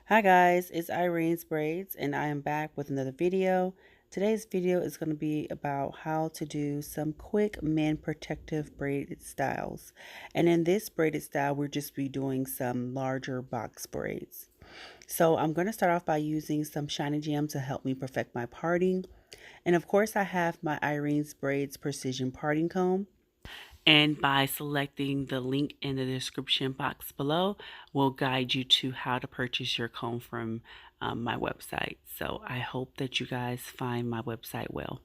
Hi guys, it's Irene'S Braids and I am back with another video. Today's video is going to be about how to do some quick men protective braided styles. And in this braided style, we'll just be doing some larger box braids. So I'm going to start off by using some shiny gem to help me perfect my parting. And of course I have my Irene'S Braids Precision Parting Comb. And by selecting the link in the description box below, will guide you to how to purchase your comb from my website. So I hope that you guys find my website well.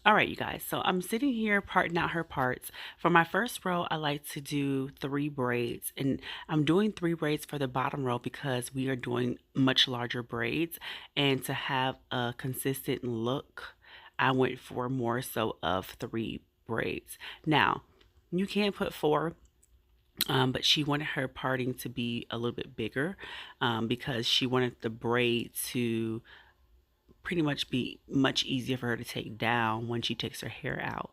All right, you guys, so I'm sitting here parting out her parts. For my first row, I like to do 3 braids, and I'm doing 3 braids for the bottom row because we are doing much larger braids, and to have a consistent look, I went for more so of 3 braids. Now, you can put 4, but she wanted her parting to be a little bit bigger because she wanted the braid to pretty much be much easier for her to take down when she takes her hair out.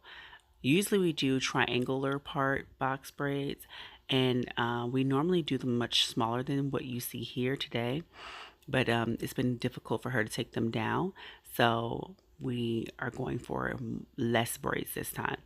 Usually we do triangular part box braids, and we normally do them much smaller than what you see here today, but it's been difficult for her to take them down, so we are going for less braids this time.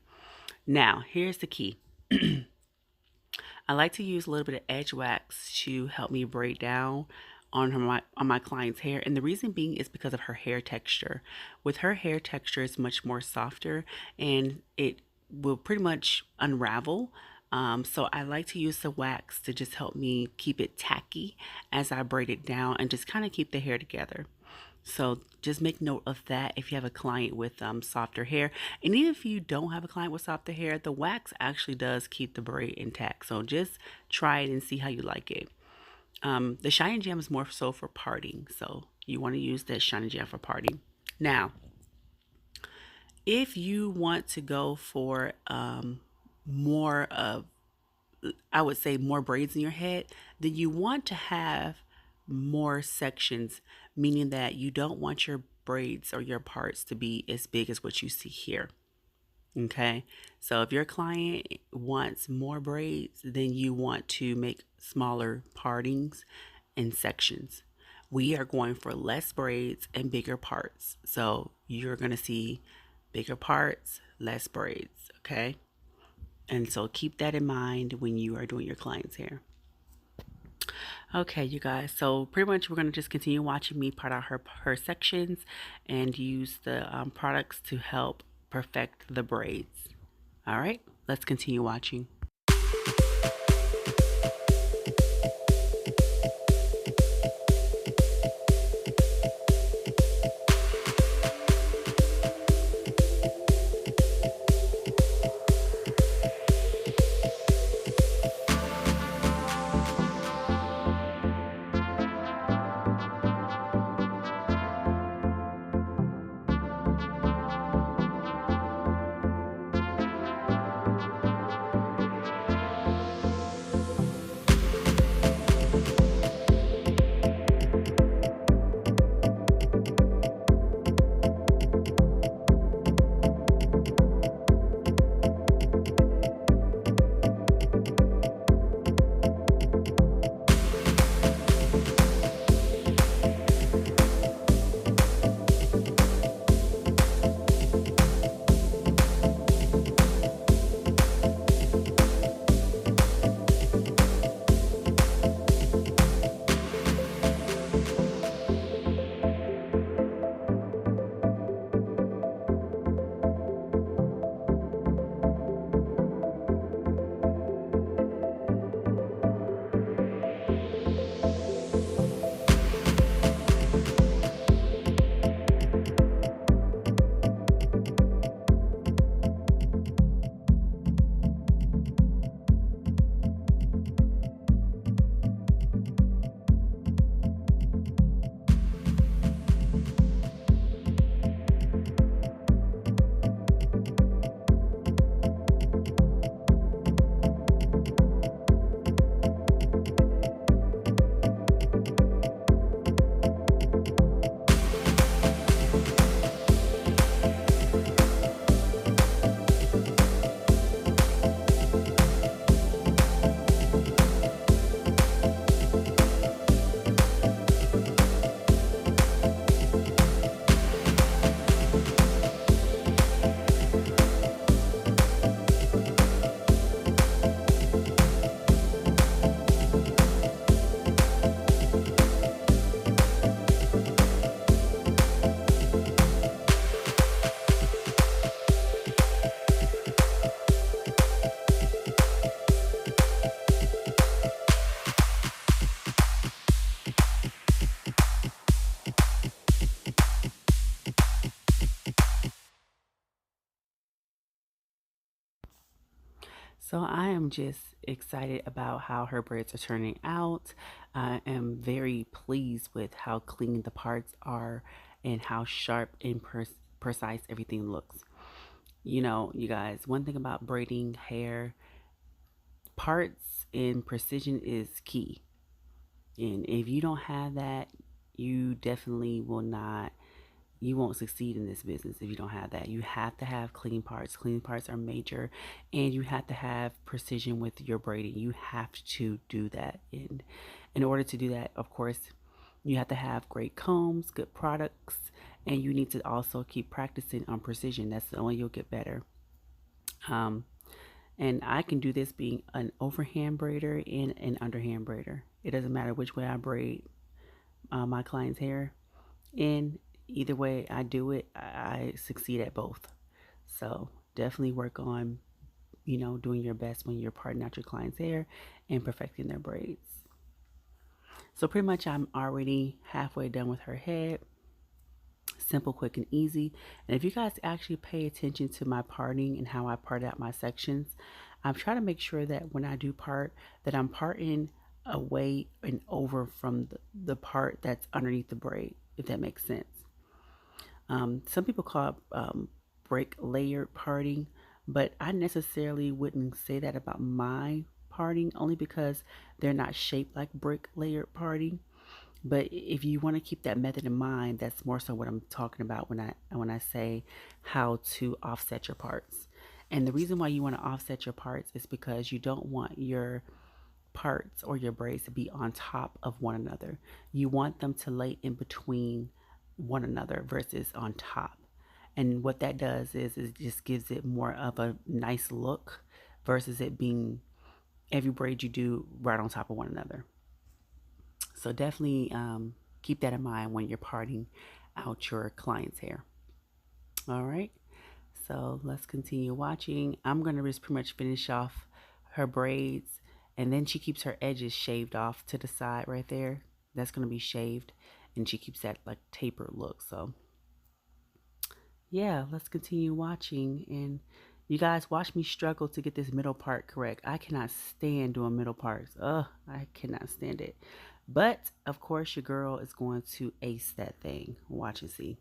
Now, here's the key. I like to use a little bit of edge wax to help me braid down on my client's hair, and the reason being is because of her hair texture. With her hair texture, it's much more softer and it will pretty much unravel. So I like to use the wax to just help me keep it tacky as I braid it down and just kind of keep the hair together. So just make note of that if you have a client with softer hair. And even if you don't have a client with softer hair, the wax actually does keep the braid intact. So just try it and see how you like it. The shiny gem is more so for parting. So you want to use that shiny gem for parting. Now, if you want to go for more of, I would say, more braids in your head, then you want to have more sections, meaning that you don't want your braids or your parts to be as big as what you see here. Okay, so if your client wants more braids, then you want to make smaller partings and sections. We are going for less braids and bigger parts. So you're going to see bigger parts, less braids. Okay, and so keep that in mind when you are doing your client's hair. Okay, you guys, so pretty much we're going to just continue watching me part out her sections and use the products to help perfect the braids. All right, let's continue watching. So I am just excited about how her braids are turning out. I am very pleased with how clean the parts are and how sharp and precise everything looks. You know, you guys, one thing about braiding hair, parts and precision is key. And if you don't have that, you definitely will not, you won't succeed in this business if you don't have that. You have to have clean parts. Clean parts are major, and you have to have precision with your braiding. You have to do that. And in order to do that, of course, you have to have great combs, good products, and you need to also keep practicing on precision. That's the only way you'll get better. Um, and I can do this being an overhand braider and an underhand braider. It doesn't matter which way I braid my client's hair. And either way I do it, I succeed at both. So definitely work on, doing your best when you're parting out your client's hair and perfecting their braids. So pretty much I'm already halfway done with her head. Simple, quick, and easy. And if you guys actually pay attention to my parting and how I part out my sections, I'm trying to make sure that when I do part, that I'm parting away and over from the part that's underneath the braid, if that makes sense. Some people call it break layered parting, but I necessarily wouldn't say that about my parting, only because they're not shaped like brick layered parting. But if you want to keep that method in mind, that's more so what I'm talking about when I say how to offset your parts. And the reason why you want to offset your parts is because you don't want your parts or your braids to be on top of one another. You want them to lay in between one another versus on top. And what that does is it just gives it more of a nice look versus it being every braid you do right on top of one another. So definitely keep that in mind when you're parting out your client's hair. All right. So let's continue watching. I'm going to just pretty much finish off her braids, and then she keeps her edges shaved off to the side right there. That's going to be shaved, and she keeps that like tapered look. So yeah, let's continue watching. And you guys watch me struggle to get this middle part correct. I cannot stand doing middle parts. Ugh, I cannot stand it. But of course, your girl is going to ace that thing. Watch and see.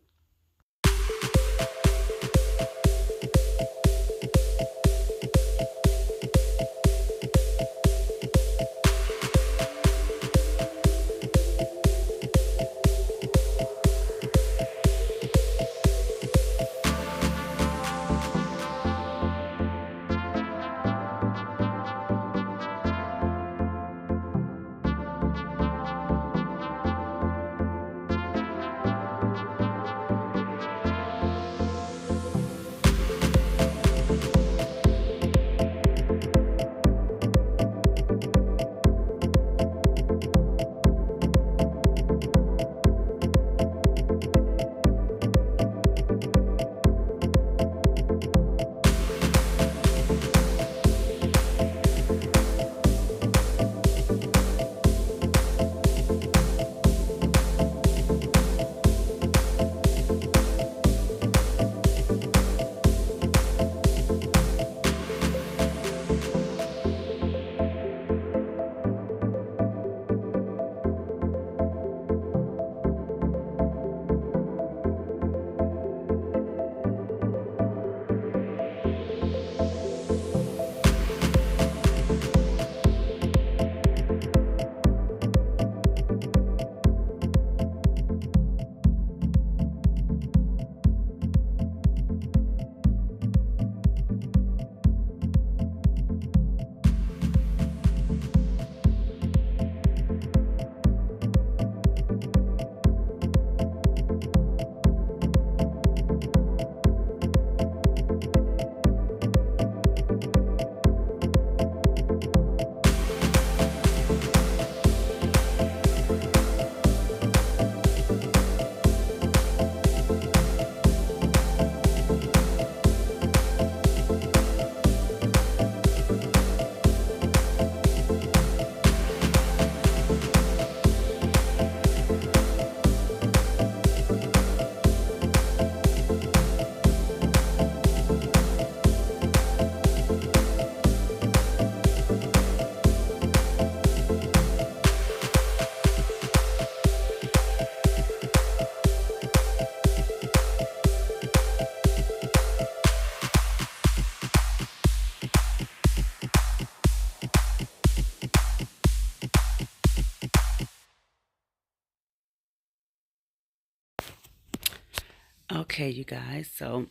Okay, you guys, so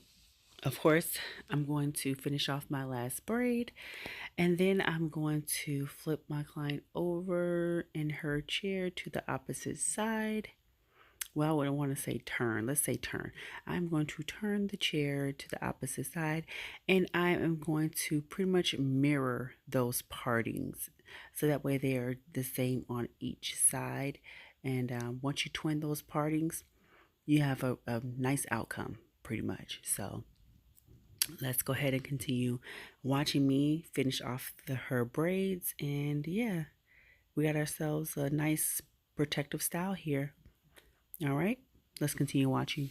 of course, I'm going to finish off my last braid, and then I'm going to flip my client over in her chair to the opposite side. Well, I wouldn't want to say turn. Let's say turn. I'm going to turn the chair to the opposite side, and I am going to pretty much mirror those partings so that way they are the same on each side. And once you twin those partings, you have a nice outcome pretty much. So let's go ahead and continue watching me finish off her braids. And yeah, we got ourselves a nice protective style here. All right, let's continue watching.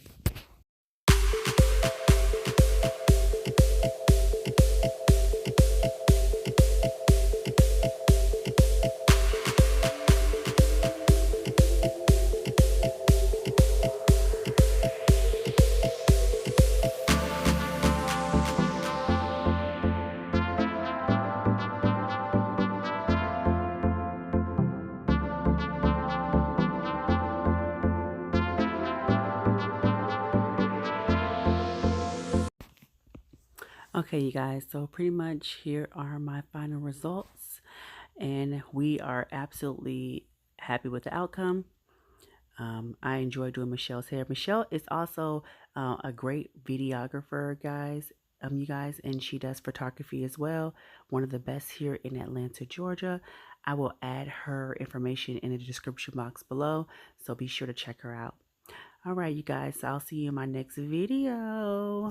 Okay, you guys, so pretty much here are my final results, and we are absolutely happy with the outcome. I enjoy doing Michelle's hair. Michelle is also a great videographer, guys. You guys, and she does photography as well. One of the best here in Atlanta, Georgia. I will add her information in the description box below, so be sure to check her out. All right, you guys, I'll see you in my next video.